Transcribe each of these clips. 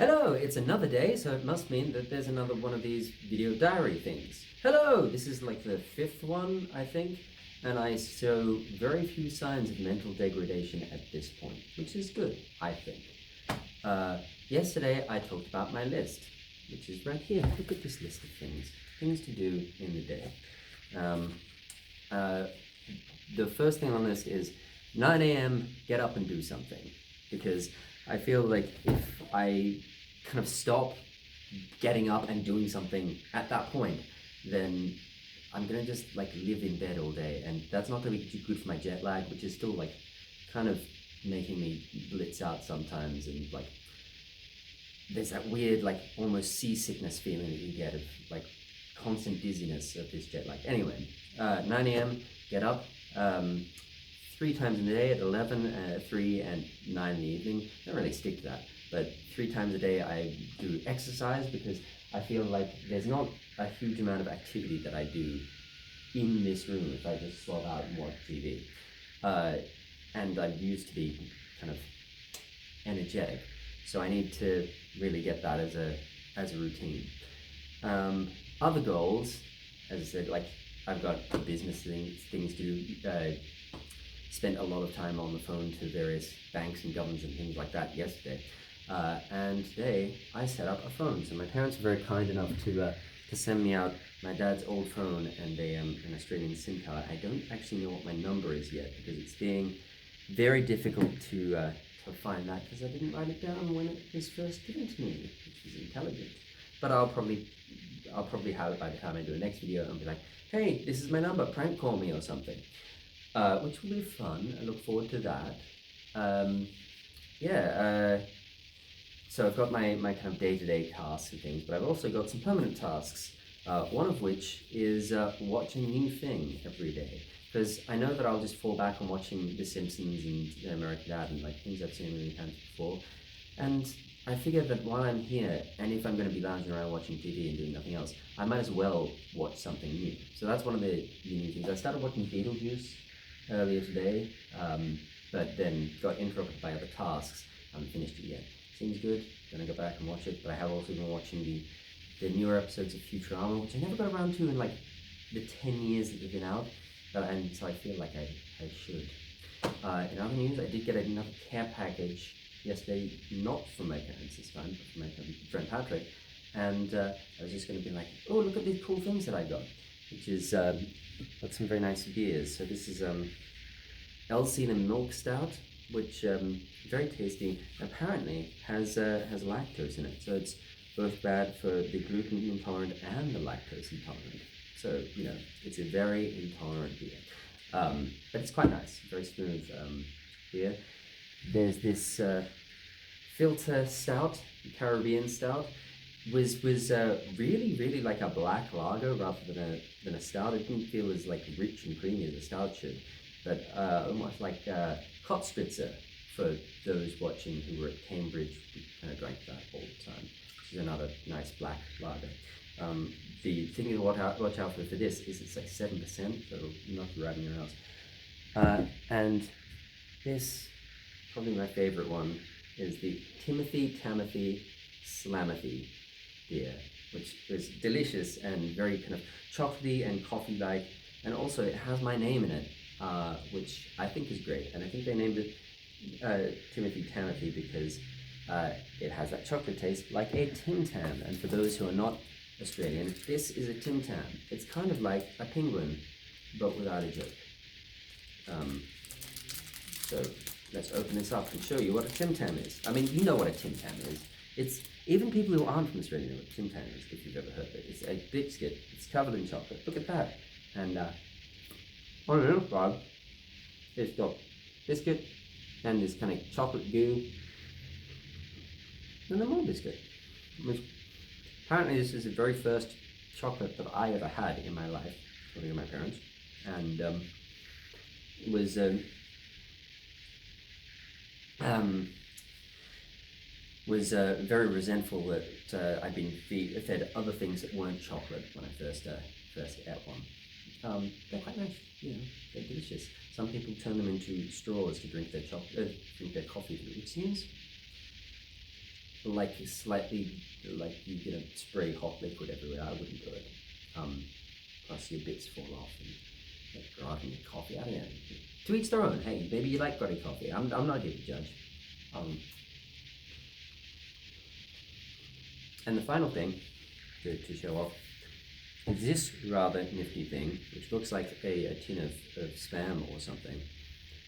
Hello, it's another day, so it must mean that there's another one of these video diary things. Hello, this is like the fifth one, I think, and I show very few signs of mental degradation at this point, which is good, I think. Yesterday I talked about my list, which is right here. Look at this list of things to do in the day. The first thing on the list is 9 a.m. get up and do something, because I feel like if I kind of stop getting up and doing something at that point, then I'm gonna just like live in bed all day, and that's not gonna be too good for my jet lag, which is still like kind of making me blitz out sometimes, and like there's that weird like almost seasickness feeling that you get of like constant dizziness of this jet lag. Anyway, 9 a.m. get up. 3 times in the day at 11, 3, and 9 in the evening. I don't really stick to that, but 3 times a day I do exercise, because I feel like there's not a huge amount of activity that I do in this room if I just swap out and watch TV. And I used to be kind of energetic, so I need to really get that as a routine. Other goals, as I said, like I've got business things to do. Spent a lot of time on the phone to various banks and governments and things like that yesterday. And today I set up a phone. So my parents were very kind enough to send me out my dad's old phone and an Australian SIM card. I don't actually know what my number is yet, because it's being very difficult to find that, because I didn't write it down when it was first given to me, which is intelligent. But I'll probably have it by the time I do a next video and be like, hey, this is my number, prank call me or something. Which will be fun. I look forward to that. So I've got my kind of day-to-day tasks and things, but I've also got some permanent tasks, one of which is watching a new thing every day. Because I know that I'll just fall back on watching The Simpsons and American Dad and like things I've seen a million times before. And I figured that while I'm here, and if I'm going to be lounging around watching TV and doing nothing else, I might as well watch something new. So that's one of the new things. I started watching Beetlejuice earlier today, but then got interrupted by other tasks. I haven't finished it yet. Seems good, gonna go back and watch it, but I have also been watching the newer episodes of Futurama, which I never got around to in like the 10 years that they've been out, and so I feel like I should. In other news, I did get another care package yesterday, not from my parents this time, but from my friend Patrick, and I was just gonna be like, oh, look at these cool things that I got, which is got some very nice beers. So this is Alcina Milk Stout, which very tasty. Apparently has lactose in it, so it's both bad for the gluten intolerant and the lactose intolerant. So you know, it's a very intolerant beer, but it's quite nice, very smooth beer. There's this filter stout, Caribbean stout. Was really like a black lager rather than a stout. It didn't feel as like rich and creamy as a stout should, but almost like Kotspitzer for those watching who were at Cambridge. We kind of drank that all the time. This is another nice black lager. The thing to watch out for this is it's like 7%, so it'll not be riding your house. And this, probably my favorite one, is the Timothy Slamathy beer, which is delicious and very kind of chocolatey and coffee-like, and also it has my name in it, which I think is great. And I think they named it Timothy because it has that chocolate taste like a Tim Tam. And for those who are not Australian, this is a Tim Tam. It's kind of like a penguin, but without a joke. So let's open this up and show you what a Tim Tam is. I mean, you know what a Tim Tam is. It's even people who aren't from Australia know what Tim Tam is, if you've ever heard of it. It's a biscuit. It's covered in chocolate. Look at that. And on the inside, it's got biscuit and this kind of chocolate goo, and then more biscuit. Apparently, this is the very first chocolate that I ever had in my life, according to my parents, and it was very resentful that I'd been fed other things that weren't chocolate when I first ate one. They're quite nice, you know, they're delicious. Some people turn them into straws to drink their coffee through, which seems like slightly like you're gonna spray hot liquid everywhere. I wouldn't do it. Plus your bits fall off and like groggy your coffee. I don't know. To each their own. Hey, maybe you like groggy coffee. I'm not here to judge. And the final thing to show off is this rather nifty thing, which looks like a tin of spam or something,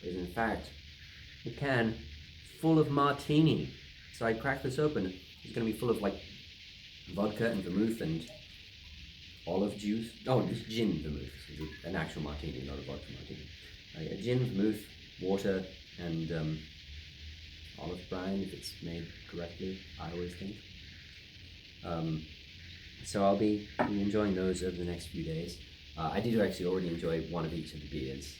is in fact a can full of martini. So I crack this open. It's going to be full of like vodka and vermouth and olive juice. Oh, just gin vermouth. An actual martini, not a vodka martini. A gin, vermouth, water, and olive brine if it's made correctly, I always think. So I'll be enjoying those over the next few days. I did actually already enjoy one of each of the beers,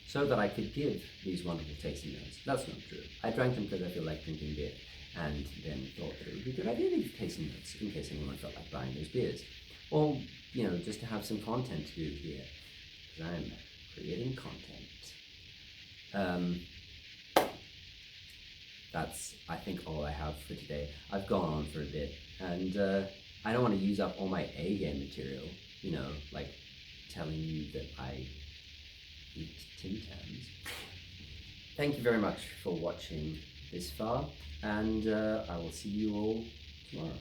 so that I could give these wonderful tasting notes. That's not true. I drank them because I feel like drinking beer, and then thought that it would be a good idea to give tasting notes in case anyone felt like buying those beers. Or, just to have some content to do here, because I'm creating content. That's, I think, all I have for today. I've gone on for a bit, and I don't want to use up all my A-game material, like telling you that I eat Tim Tams. Thank you very much for watching this far, and I will see you all tomorrow.